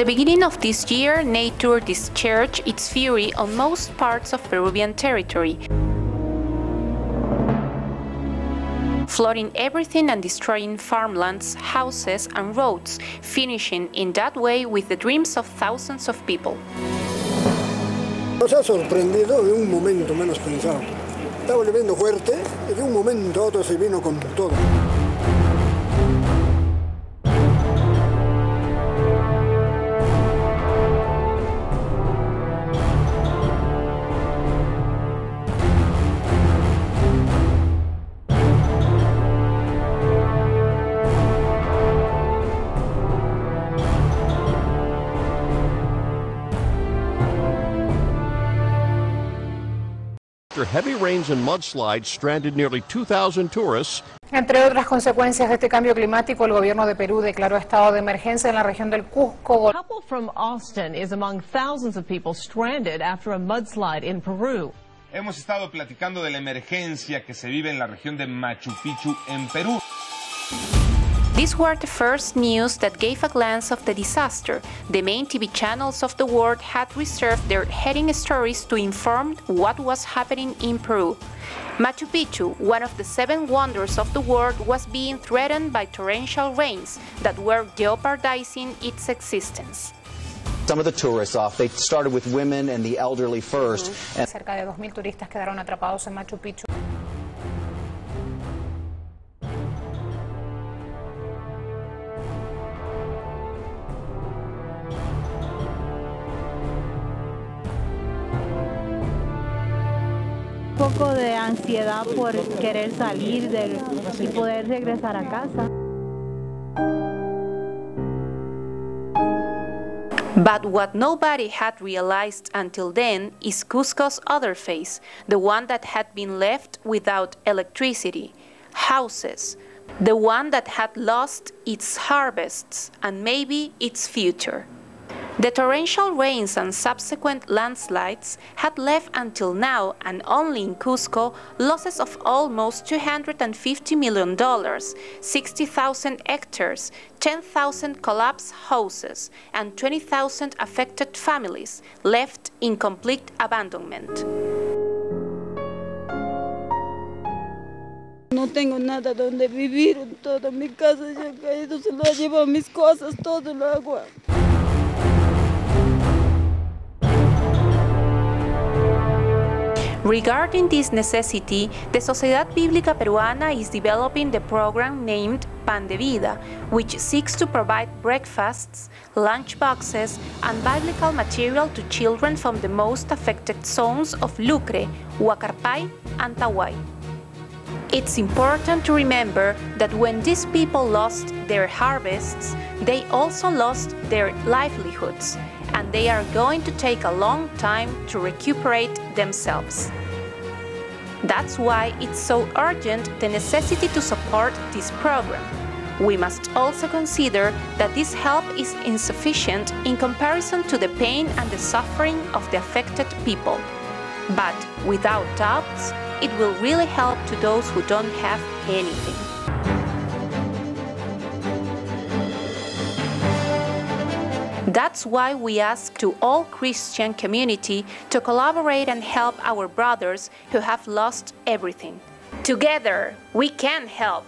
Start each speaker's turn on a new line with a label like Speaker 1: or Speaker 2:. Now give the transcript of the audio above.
Speaker 1: the beginning of this year, nature discharged its fury on most parts of Peruvian territory, flooding everything and destroying farmlands, houses, and roads, finishing in that way with the dreams of thousands of people.
Speaker 2: Nos ha sorprendido de un momento menos pensado. Estaba lloviendo fuerte y de un momento a otro se vino con todo.
Speaker 3: After heavy rains and mudslides stranded nearly 2,000 tourists.
Speaker 4: Entre otras consecuencias de este cambio climático, el gobierno de Perú declaró estado de emergencia en la región del Cusco.
Speaker 5: A couple from Austin is among thousands of people stranded after a mudslide in Peru.
Speaker 6: Hemos estado platicando de la emergencia que se vive en la región de Machu Picchu en Perú.
Speaker 1: These were the first news that gave a glance of the disaster. The main TV channels of the world had reserved their heading stories to inform what was happening in Peru. Machu Picchu, one of the 7 wonders of the world, was being threatened by torrential rains that were jeopardizing its existence.
Speaker 7: Some of the tourists off. They started with women and the elderly first.
Speaker 4: Cerca de 2.000 turistas quedaron atrapados en Machu Picchu.
Speaker 8: Un poco de ansiedad por querer salir y poder regresar a casa.
Speaker 1: But what nobody had realized until then is Cusco's other face, the one that had been left without electricity, houses, the one that had lost its harvests and maybe its future. The torrential rains and subsequent landslides had left until now, and only in Cusco, losses of almost $250 million, 60,000 hectares, 10,000 collapsed houses, and 20,000 affected families left in complete abandonment.
Speaker 9: No tengo nada donde vivir, toda mi casa ya ha caído, se lo ha llevado mis cosas, todo el agua.
Speaker 1: Regarding this necessity, the Sociedad Bíblica Peruana is developing the program named Pan de Vida, which seeks to provide breakfasts, lunch boxes, and biblical material to children from the most affected zones of Lucre, Huacarpay, and Taway. It's important to remember that when these people lost their harvests, they also lost their livelihoods, and they are going to take a long time to recuperate themselves. That's why it's so urgent the necessity to support this program. We must also consider that this help is insufficient in comparison to the pain and the suffering of the affected people. But without doubts, it will really help to those who don't have anything. That's why we ask to all Christian community to collaborate and help our brothers who have lost everything. Together, we can help.